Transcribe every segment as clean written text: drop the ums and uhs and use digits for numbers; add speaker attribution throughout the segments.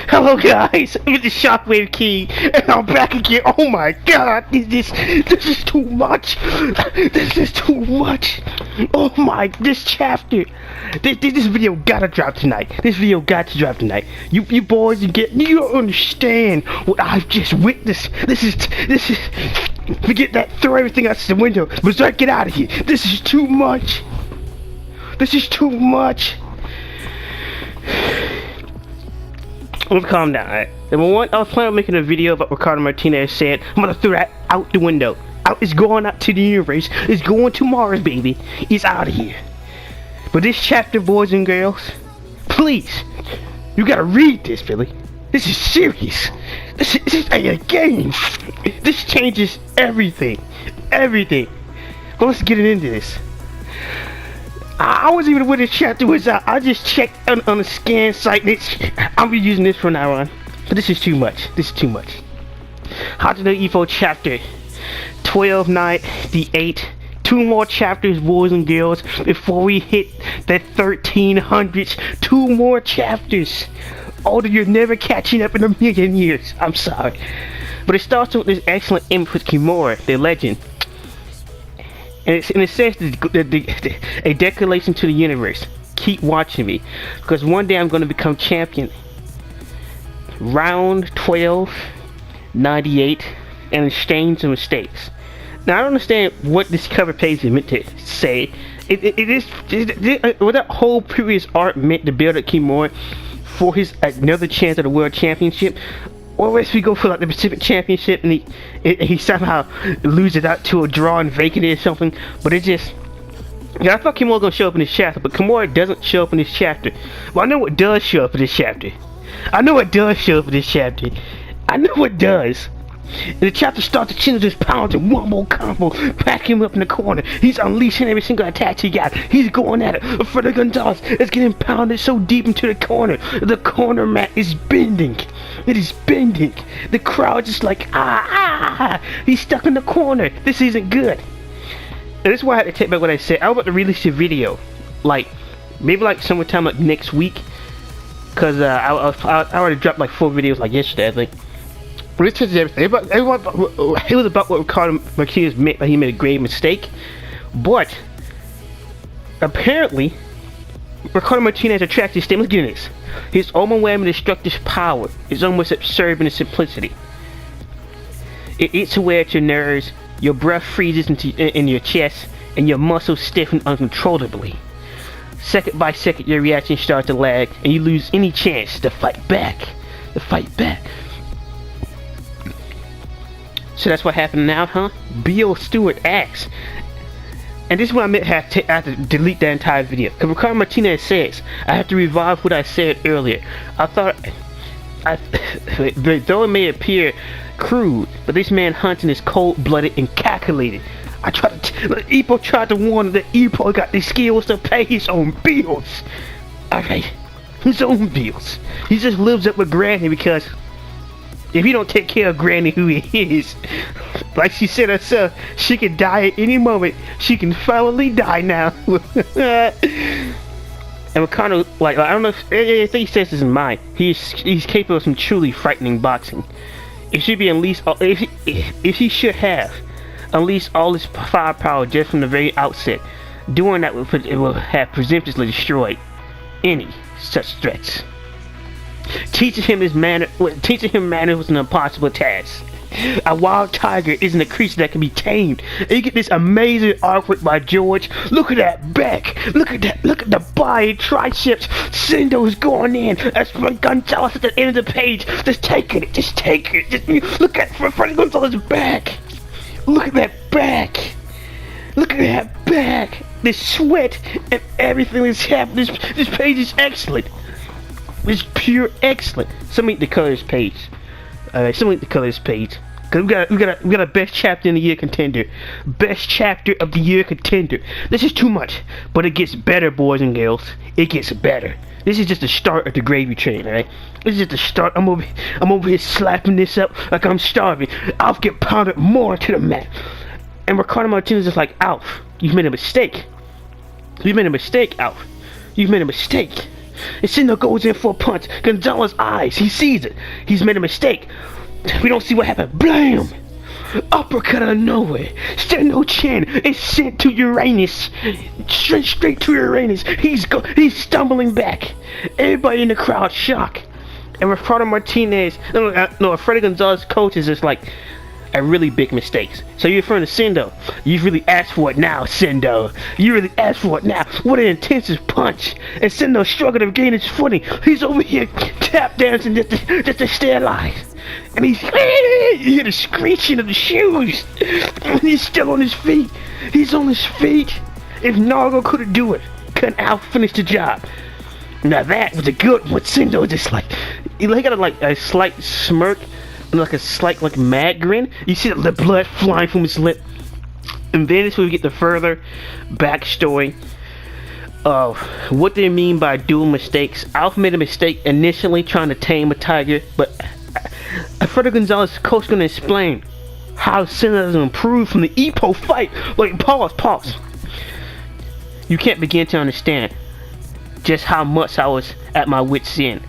Speaker 1: Hello guys, I'm the Shockwave King, and I'm back again. Oh my god, this is too much. This is too much. Oh my, this chapter. This video gotta drop tonight. This video got to drop tonight. You boys, you don't understand what I've just witnessed. This is. Forget that. Throw everything out the window. Berserk, get out of here. This is too much. This is too much. Let's calm down, alright? Number one, I was planning on making a video about Ricardo Martinez said, I'm gonna throw that out the window. It's going out to the universe. It's going to Mars, baby. It's out of here. But this chapter, boys and girls, please, you gotta read this, Billy. This is serious. This is a game. This changes everything. Everything. But let's get into this. I wasn't even when this chapter was out. I just checked on the scan site. I'll be using this from now on. But this is too much. This is too much. Hajime ippo chapter 12, night the 8. 2 more chapters, boys and girls, before we hit the 1300s. 2 more chapters. Although you're never catching up in a million years. I'm sorry. But it starts with this excellent image with Kimura, the legend. And it says a declaration to the universe. Keep watching me, because one day I'm going to become champion. Round 12, 98, and exchange of mistakes. Now I don't understand what this cover page is meant to say. What that whole previous art meant to build up Kimura for his another chance at the world championship. Or if we go for like the Pacific Championship and he somehow loses out to a draw and vacant or something. But it just, yeah, I thought Kimura was gonna show up in this chapter, but Kimura doesn't show up in this chapter. Well, I know what does show up in this chapter. I know what does show up in this chapter. I know what does. And the chapter starts to chin just pounding one more combo, back him up in the corner. He's unleashing every single attack he got. He's going at it. Freddy Gonzalez is getting pounded so deep into the corner. The corner mat is bending. It is bending. The crowd just like, ah. He's stuck in the corner. This isn't good. And this is why I had to take back what I said. I was about to release a video, like, maybe like sometime like next week. Because I already dropped like 4 videos like yesterday, I think. But this is everything. It was about what Ricardo Martinez meant, that he made a grave mistake. But apparently, Ricardo Martinez attracts his statement. Let's get into this. His overwhelming destructive power is almost absurd in its simplicity. It eats away at your nerves, your breath freezes in your chest, and your muscles stiffen uncontrollably. Second by second, your reaction starts to lag, and you lose any chance to fight back. So that's what happened now, huh? Bill Stewart asks. And this is what I meant I have to delete that entire video. Because Ricardo Martinez says, I have to revive what I said earlier. I thought, though it may appear crude, but this man hunting is cold-blooded and calculated. Ippo tried to warn him that Ippo got the skills to pay his own bills. Okay, his own bills. He just lives up with Granny because if he don't take care of Granny who he is, like she said herself, she can die at any moment. She can finally die now. And Ricardo, like I don't know if I think he says this in mind. He's capable of some truly frightening boxing. It should be unleashed. If he should have unleashed all his firepower just from the very outset, doing that it will have presumptuously destroyed any such threats. Teaching him manners was an impossible task. A wild tiger isn't a creature that can be tamed. And you get this amazing artwork by George. Look at that back. Look at the body, triceps. Sendo's going in. That's Freddy Gonzalez at the end of the page. Just take it. Just look at Freddy Gonzalez's back. Look at that back. Look at that back. The sweat and everything that's happening. This page is excellent. It's pure excellent. Somebody to color this page. Cause we got a best chapter in the year contender. Best chapter of the year contender. This is too much, but it gets better, boys and girls. It gets better. This is just the start of the gravy train, alright? This is just the start. I'm over here slapping this up like I'm starving. I'll get pounded more to the mat. And Ricardo Martinez is like, Alf, you've made a mistake. You've made a mistake, Alf. You've made a mistake. And Sendo goes in for a punch. Gonzalez's eyes, he sees it. He's made a mistake. We don't see what happened. Blam! Uppercut out of nowhere. Sendo Chin is sent to Uranus. Straight to Uranus. He's stumbling back. Everybody in the crowd shocked. And Ricardo Martinez, Freddy Gonzalez's coach is just like a really big mistakes. So you're referring to Sendo. You really asked for it now, Sendo. You really asked for it now. What an intensive punch. And Sendo struggled to gain his footing. He's over here tap dancing just to stay alive. And you hear the screeching of the shoes. And he's still on his feet. He's on his feet. If Nargo couldn't do it, couldn't finish the job. Now that was a good one. Sendo just like, he got like a slight smirk, and like a slight like mad grin. You see the blood flying from his lip. And then is where we get the further backstory of what they mean by dual mistakes. Alpha made a mistake initially trying to tame a tiger, but Alfredo Gonzalez's coach gonna explain how Sendo has improved from the ippo fight. Like, pause. You can't begin to understand just how much I was at my wit's end.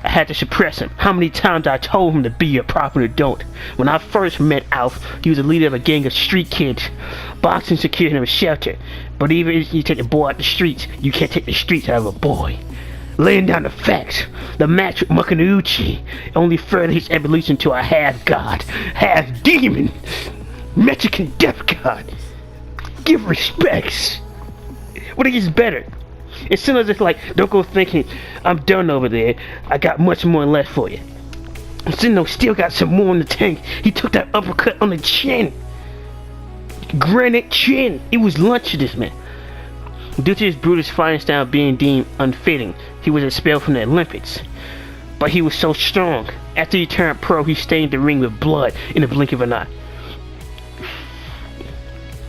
Speaker 1: I had to suppress him. How many times I told him to be a proper adult. When I first met Alf, he was a leader of a gang of street kids. Boxing secured him a shelter. But even if you take the boy out the streets, you can't take the streets out of a boy. Laying down the facts, the match with Makunouchi only furthered his evolution to a half-god, half-demon, Mexican death god. Give respects. What gets better? As soon as it's like, don't go thinking, I'm done over there. I got much more left for you. Sendo still got some more in the tank. He took that uppercut on the chin. Granite chin. It was lunch to this man. Due to his brutish fighting style being deemed unfitting, he was expelled from the Olympics. But he was so strong. After he turned pro, he stained the ring with blood in the blink of an eye.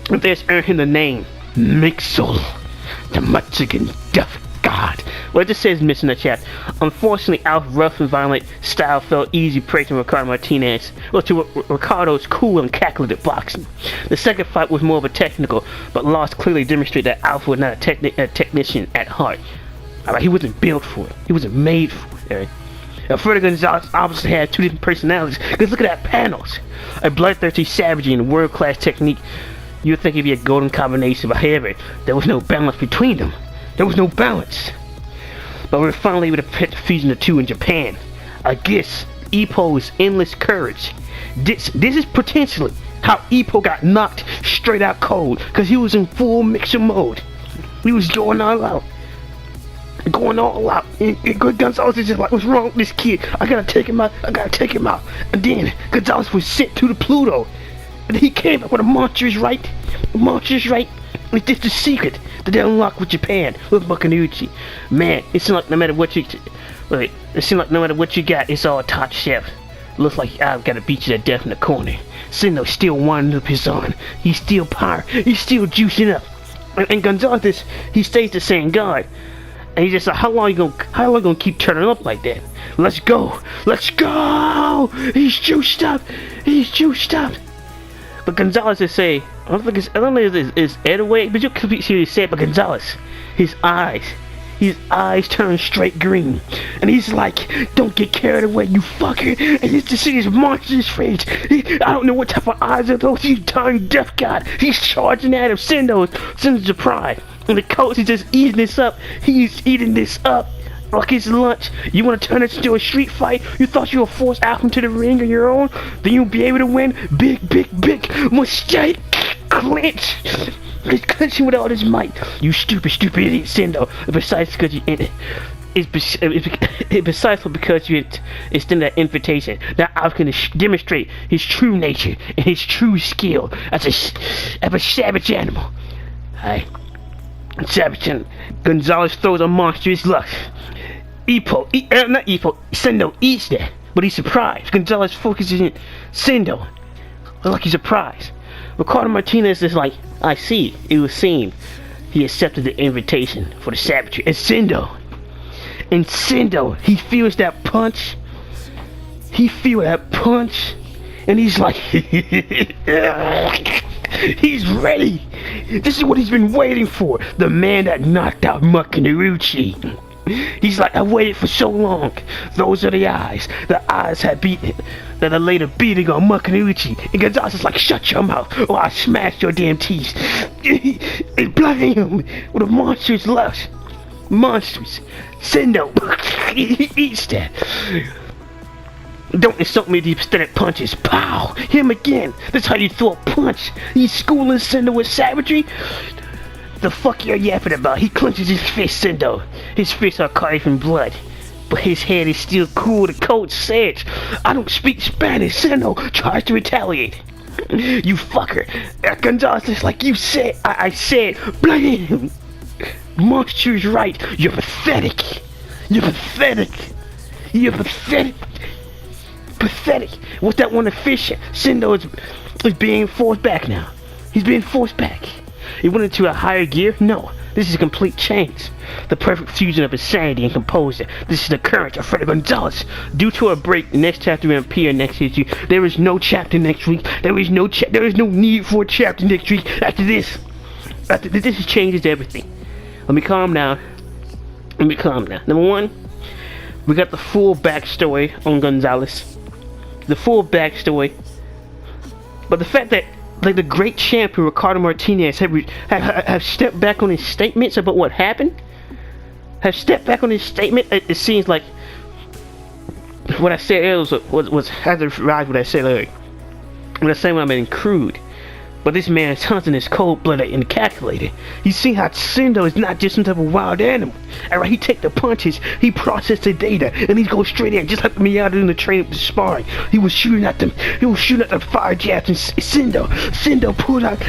Speaker 1: And this earned him the name Mixel, the Mexican death god. Well, it just says missing the chat. Unfortunately, Alf's rough and violent style felt easy prey to Ricardo Martinez, or to Ricardo's cool and calculated boxing. The second fight was more of a technical, but loss clearly demonstrated that Alf was not a technician at heart. He wasn't built for it. He wasn't made for it, Eric. Alfredo Gonzalez obviously had two different personalities. Because look at that panels. A bloodthirsty savagery and world-class technique. You would think it'd be a golden combination, but however, there was no balance between them. There was no balance. But we were finally able to put the fusion of the two in Japan. I guess Ippo's endless courage. This is potentially how Ippo got knocked straight out cold, because he was in full mixer mode. He was going all out. Going all out. And Gonzalez is just like, what's wrong with this kid? I gotta take him out. And then Gonzalez was sent to the Pluto. And he came up with a monstrous right. It's just the secret that they unlock with Japan, with Makunouchi. Man, it seems like no matter what you got, it's all top shelf. Looks like I've got to beat you to death in the corner. Sendo still winding up his arm. He's still power. He's still juicing up. And Gonzalez, he stays the same guard. And he's just like, how long you gonna keep turning up like that? Let's go. He's juiced up. But Gonzalez is say, I don't know if it's Ed away, but you can seriously say it. But Gonzalez, his eyes turn straight green, and he's like, "Don't get carried away, you fucker!" And you just see his monstrous face. I don't know what type of eyes are those. He's dying death god. He's charging at him. Sendo's surprise, and the coach is just eating this up. He's eating this up like it's lunch. You want to turn it into a street fight? You thought you would force Alpha to the ring on your own? Then you'll be able to win. Big mistake. Clinch. He's clinching with all his might. You stupid idiot, Sendo. Besides because you extended that invitation. Now Alpha can demonstrate his true nature and his true skill as a savage animal. Gonzalez throws a monstrous lust. Sendo eats that, but he's surprised. Gonzalez focuses on Sendo, like he's surprised. Ricardo Martinez is like, I see, it was seen. He accepted the invitation for the savagery. And Sendo, he feels that punch. And he's like, he's ready. This is what he's been waiting for. The man that knocked out Makunouchi. He's like, I waited for so long. Those are the eyes. The eyes had beaten. That are later beating on Makunouchi. And Gonzalez is like, shut your mouth or I'll smash your damn teeth. And blam! With a monstrous lust. Monstrous. Sendo. He eats that. Don't insult me with the pathetic punches. Pow! Him again. That's how you throw a punch. You schooling Sendo with savagery? The fuck you're yapping about? He clenches his fist, Sendo. His fists are carved in blood. But his head is still cool, the coach says. I don't speak Spanish. Sendo tries to retaliate. You fucker. Gonzalez is like you said. I said, blame. Monster's right. You're pathetic. You're pathetic. You're pathetic. Pathetic. What's that one efficient? Sendo is being forced back now. He's being forced back. He went into a higher gear? No. This is a complete change. The perfect fusion of insanity and composure. This is the current of Freddy Gonzalez. Due to a break, the next chapter will appear next issue. There is no chapter next week. There is no need for a chapter next week. After this changes everything. Let me calm down. Number one, we got the full backstory on Gonzalez. The full backstory. But the fact that like the great champion Ricardo Martinez have stepped back on his statements about what happened. Have stepped back on his statement. It seems like what I said earlier was has arrived what I said earlier. When I say when I'm being crude. But this man's hunting is cold-blooded and calculated. You see how Sendo is not just some type of wild animal. Alright, he take the punches, he process the data, and he goes straight in, just like Miata in the training with the sparring. He was shooting at them fire jabs, and Sendo pulled up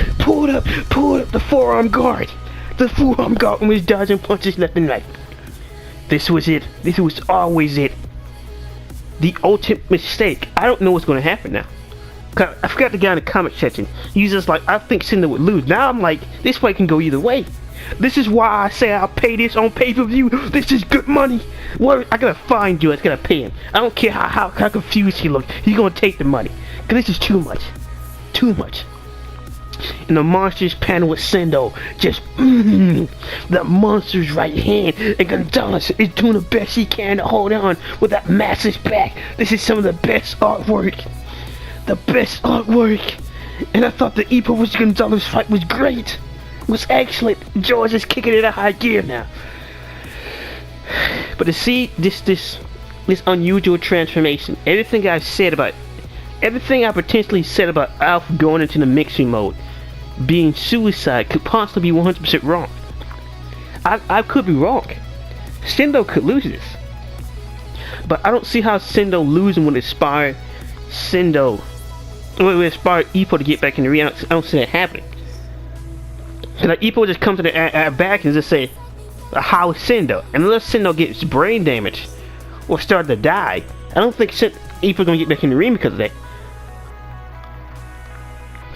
Speaker 1: the forearm guard. The forearm guard was dodging punches left and right. This was it. This was always it. The ultimate mistake. I don't know what's going to happen now. I forgot the guy in the comment section. He's just like, I think Sendo would lose. Now I'm like, this fight can go either way. This is why I say I'll pay this on pay-per-view. This is good money. What? I gotta find you. I gotta pay him. I don't care how confused he looks. He's gonna take the money. Cause this is too much. Too much. And the monsters panel with Sendo. Just, the monster's right hand. And Gonzalez is doing the best he can to hold on with that massive back. This is some of the best artwork. The best artwork. And I thought the ippo vs Gonzalez fight was great. It was excellent. George is kicking it a high gear now. But to see this unusual transformation, everything I potentially said about Alpha going into the mixing mode, being suicide, could possibly be 100% wrong. I could be wrong. Sendo could lose this. But I don't see how Sendo losing would inspire ippo to get back in the ring. I don't see that happening. Like ippo just comes to the back and just say, how is Sendo? And unless Sendo gets brain damage or start to die, I don't think ippo's gonna get back in the ring because of that.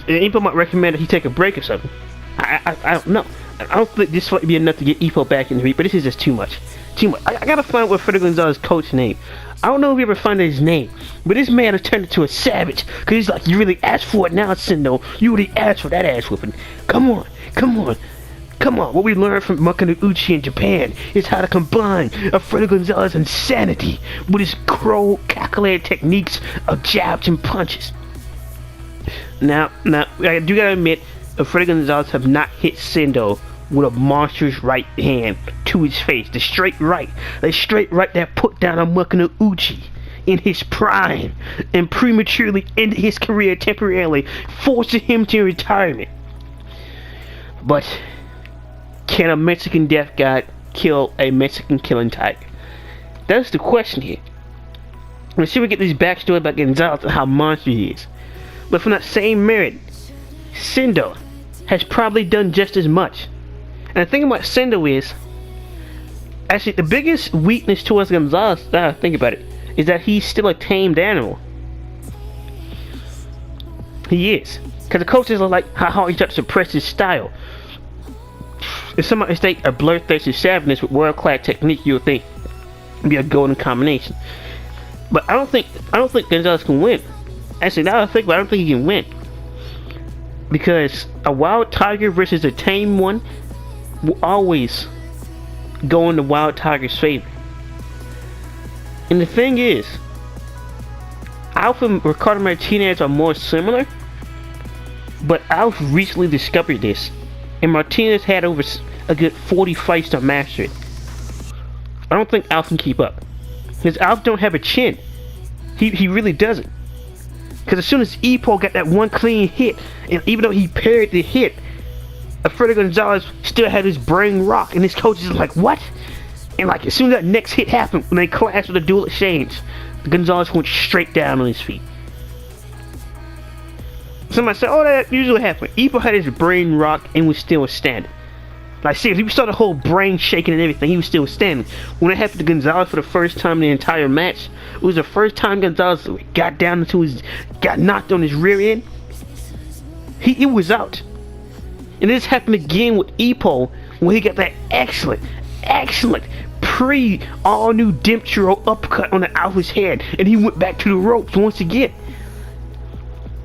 Speaker 1: And ippo might recommend that he take a break or something. I don't know. I don't think this might be enough to get ippo back in the ring, but this is just too much. I gotta find out what Freddy Gonzalez's coach name. I don't know if we ever find his name, but this man has turned into a savage. Cause he's like, you really asked for it now, Sendo. You really asked for that ass whooping. Come on. What we learned from Makunouchi in Japan is how to combine Freddy Gonzalez's insanity with his cold, calculated techniques of jabs and punches. Now, I do gotta admit, Freddy Gonzalez have not hit Sendo with a monstrous right hand to his face. The straight right that put down on Makunouchi in his prime and prematurely ended his career temporarily, forcing him to retirement. But can a Mexican death god kill a Mexican killing tiger? That's the question here. Let's see if we get this backstory about Gonzalez and how monster he is. But from that same merit, Sendo has probably done just as much. And the thing about Sendo is, actually, the biggest weakness towards Gonzalez, now I think about it, is that he's still a tamed animal. He is. Because the coaches are like how he tried to suppress his style. If somebody mistake a bloodthirsty savageness with world-class technique, you would think it'd be a golden combination. But I don't think Gonzalez can win. Actually, now I think about it, I don't think he can win. Because a wild tiger versus a tame one will always go in the Wild Tiger's favor. And the thing is, Alpha and Ricardo Martinez are more similar, but Alpha recently discovered this, and Martinez had over a good 40 fights to master it. I don't think Alpha can keep up, because Alpha don't have a chin. He really doesn't. Because as soon as Ippo got that one clean hit, and even though he parried the hit, Alfredo Gonzalez still had his brain rock, and his coach is like, what? And like as soon as that next hit happened, when they clashed with the dual exchange, Gonzalez went straight down on his feet. Somebody said, oh, that usually happens. Ippo had his brain rock and was still standing. Like seriously, we saw the whole brain shaking and everything, he was still standing. When it happened to Gonzalez for the first time in the entire match, it was the first time Gonzalez got knocked on his rear end. He was out. And this happened again with Ippo when he got that excellent all new Demptero uppercut on the Alpha's head, and he went back to the ropes once again.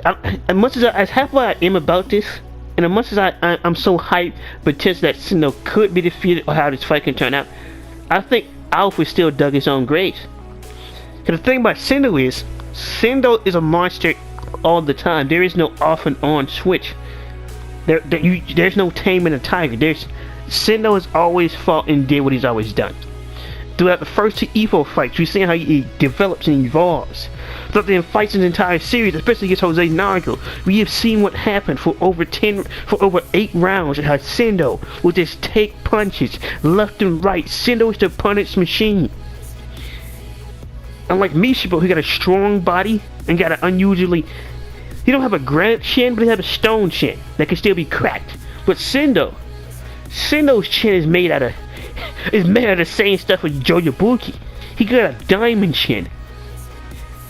Speaker 1: As much as happy I am about this, and as much as I'm so hyped potentially that Sendo could be defeated or how this fight can turn out, I think Alpha still dug his own grave. Because the thing about Sendo is a monster all the time. There is no off and on switch. There's no taming a tiger. Sendo has always fought and did what he's always done. Throughout the first two Ippo fights, we've seen how he develops and evolves. Throughout the fights in the entire series, especially against Jose Nargo, we have seen what happened for over 8 rounds, and how Sendo will just take punches left and right. Sendo is the punish machine. Unlike Mishibo, who got a strong body and got an unusually... He don't have a granite chin, but he has a stone chin that can still be cracked. But Sendo's chin is made out of the same stuff as Joe Yabuki. He got a diamond chin.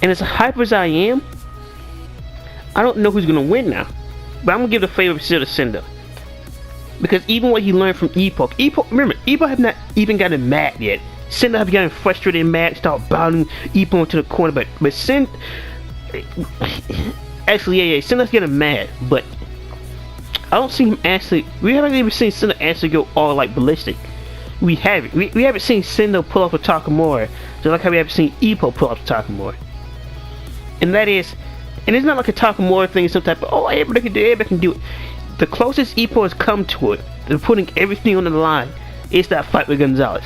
Speaker 1: And as hype as I am, I don't know who's gonna win now. But I'm gonna give the favor still to Sendo. Because even what he learned from Ippo, remember, Ippo have not even gotten mad yet. Sendo have gotten frustrated and mad, start bounding Ippo into the corner, but Sendo... Actually, yeah, Sendo's getting mad, but I don't see him actually... We haven't even seen Sendo actually go all like ballistic. We haven't. We haven't seen Sendo pull off a Takamura, just like how we haven't seen Ippo pull off a Takamura. And that is... And it's not like a Takamura thing, some type of, oh, everybody can do it. The closest Ippo has come to it, to putting everything on the line, is that fight with Gonzalez.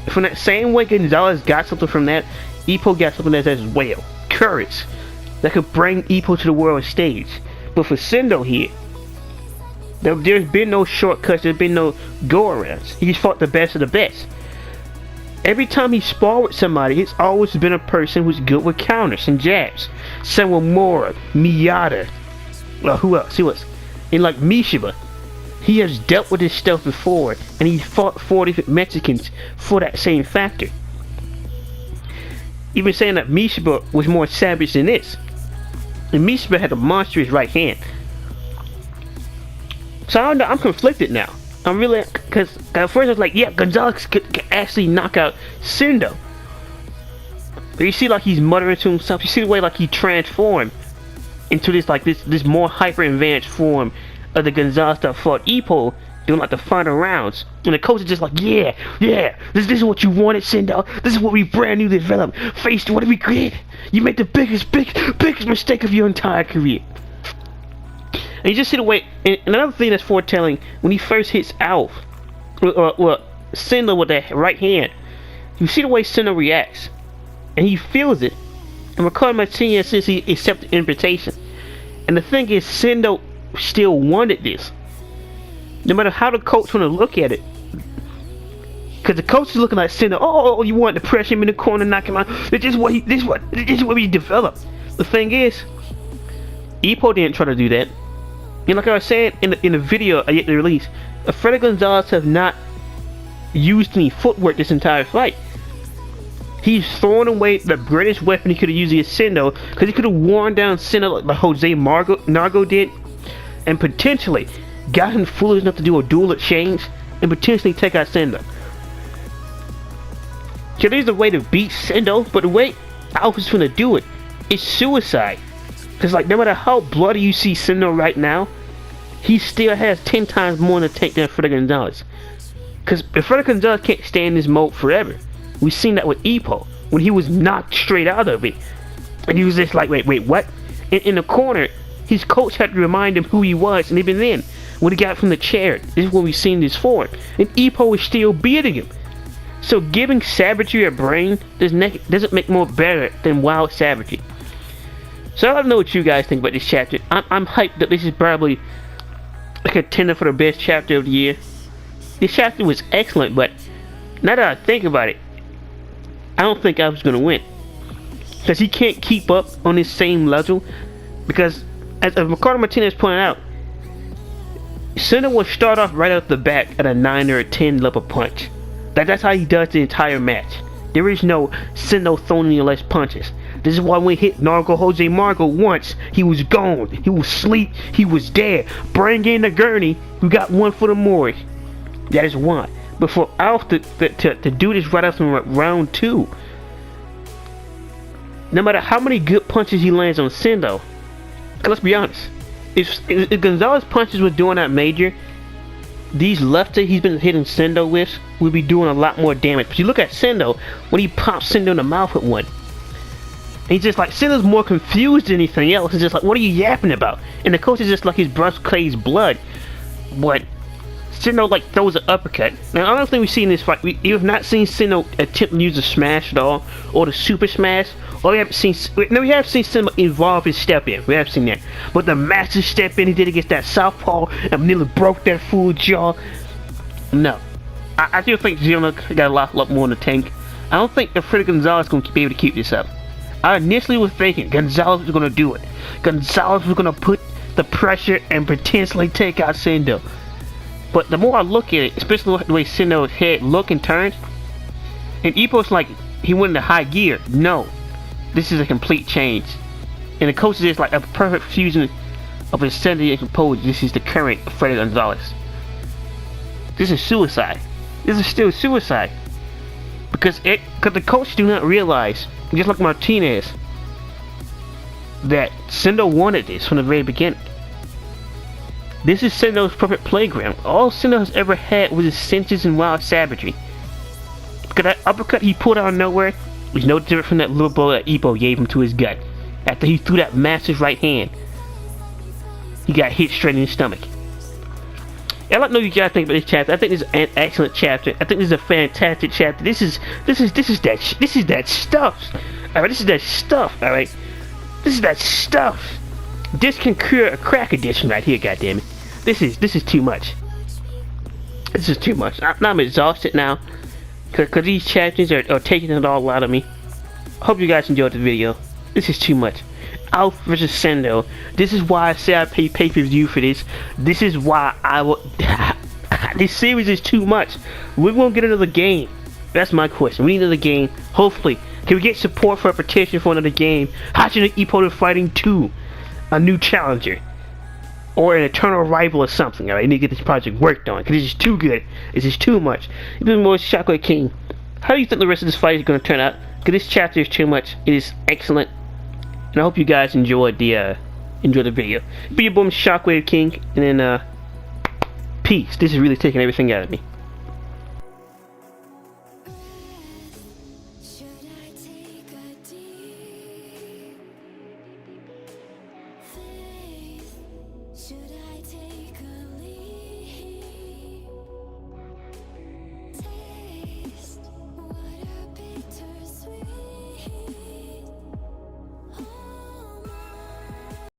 Speaker 1: From that same way Gonzalez got something from that, Ippo got something as well. Courage. That could bring Ippo to the world stage. But for Sendo here, there's been no shortcuts, there's been no go-arounds. He's fought the best of the best. Every time he sparred with somebody, it's always been a person who's good with counters and jabs. Sawamura, Miyata, well, who else? And like Mishiba, he has dealt with this stuff before, and he fought 4 different Mexicans for that same factor. Even saying that Mishiba was more savage than this. And Mishiba had a monstrous right hand. So I don't know, I'm conflicted now. I'm really, because at first I was like, yeah, Gonzalez could actually knock out Sendo. But you see like he's muttering to himself. You see the way like he transformed into this more hyper advanced form of the Gonzalez that fought Ippo during like the final rounds. And the coach is just like, yeah, this is what you wanted, Sendo. This is what we brand new developed. Faced what did we create? You made the biggest mistake of your entire career. And you just see the way, and another thing that's foretelling, when he first hits Alf, Sendo with that right hand, you see the way Sendo reacts, and he feels it. And Ricardo Martinez says he accepted the invitation. And the thing is, Sendo still wanted this. No matter how the coach want to look at it. Because the coach is looking like Sendo, oh, you want to press him in the corner, knock him out. This is what we developed. The thing is, Ippo didn't try to do that. And like I was saying in the video I yet to release, Alfredo Gonzalez have not used any footwork this entire fight. He's throwing away the greatest weapon he could have used against Sendo, because he could have worn down Sendo like Jose Nargo did, and potentially got him foolish enough to do a dual exchange and potentially take out Sendo. So there's a way to beat Sendo, but the way Alpha's gonna do it is suicide. Because like no matter how bloody you see Sendo right now, he still has 10 times more in the tank than Alfredo Gonzalez. Because Freddy Gonzalez can't stay in this mode forever. We've seen that with Ippo, when he was knocked straight out of it. And he was just like, wait, what? In the corner, his coach had to remind him who he was, and even then, when he got from the chair, this is when we've seen this form. And Ippo is still beating him. So giving savagery a brain doesn't make more better than wild savagery. So I don't know what you guys think about this chapter. I'm hyped that this is probably a contender for the best chapter of the year. This chapter was excellent, but now that I think about it, I don't think I was going to win. Because he can't keep up on this same level. Because, as Ricardo Martinez pointed out, Sendo will start off right off the bat at a 9 or a 10 level punch. That's how he does the entire match. There is no Sendo throwing any less punches. This is why when we hit Nargo Jose Margo once, he was gone. He was asleep. He was dead. Bring in the gurney. We got one for the morgue. That is why. But for Alf to do this right after round 2, no matter how many good punches he lands on Sendo, let's be honest, if Gonzalez punches were doing that major, these lefties he's been hitting Sendo with would be doing a lot more damage. But you look at Sendo, when he pops Sendo in the mouth with one, he's just like, Sendo's more confused than anything else. He's just like, what are you yapping about? And the coach is just like, his breath Clay's blood. But Sendo like throws an uppercut. Now I don't think we've seen this fight. We have not seen Sendo attempt to use the smash at all, or the super smash. Or we haven't seen. No, we have seen Sendo evolve his step in. We have seen that. But the massive step in he did against that southpaw and nearly broke that fool jaw. No, I still think Zeno got a lot more in the tank. I don't think that Freddy Gonzalez is going to be able to keep this up. I initially was thinking Gonzalez was going to do it. Gonzalez was going to put the pressure and potentially take out Sendo. But the more I look at it, especially the way Sendo's head look and turns, and Ippo's like, he went into high gear. No, this is a complete change. And the coach is like a perfect fusion of insanity and composure. This is the current Freddy Gonzalez. This is suicide. This is still suicide. Because the coach do not realize, just like Martinez, that Sendo wanted this from the very beginning. This is Sendo's perfect playground. All Sendo has ever had was his senses and wild savagery. Because that uppercut he pulled out of nowhere was no different from that little blow that Ippo gave him to his gut. After he threw that massive right hand, he got hit straight in his stomach. I don't know what you guys think about this chapter. I think this is an excellent chapter. I think this is a fantastic chapter. This is that stuff. Alright, this is that stuff. Alright, this is that stuff. This can cure a crack addiction right here. Goddammit. This is too much. This is too much. I'm exhausted now. Cause these chapters are taking it all out of me. Hope you guys enjoyed the video. This is too much. Alf versus Sendo. This is why I say I pay pay-per-view for this. This is why I will. This series is too much. We won't get another game. That's my question. We need another game. Hopefully, can we get support for a petition for another game? Hajime Ippo Fighting 2, a new challenger, or an eternal rival or something. Alright, I need to get this project worked on because this is too good. This is too much. You've been more Shockwave King. How do you think the rest of this fight is going to turn out? Because this chapter is too much. It is excellent. And I hope you guys enjoyed the video. Be your boom Shockwave King, and then peace. This is really taking everything out of me.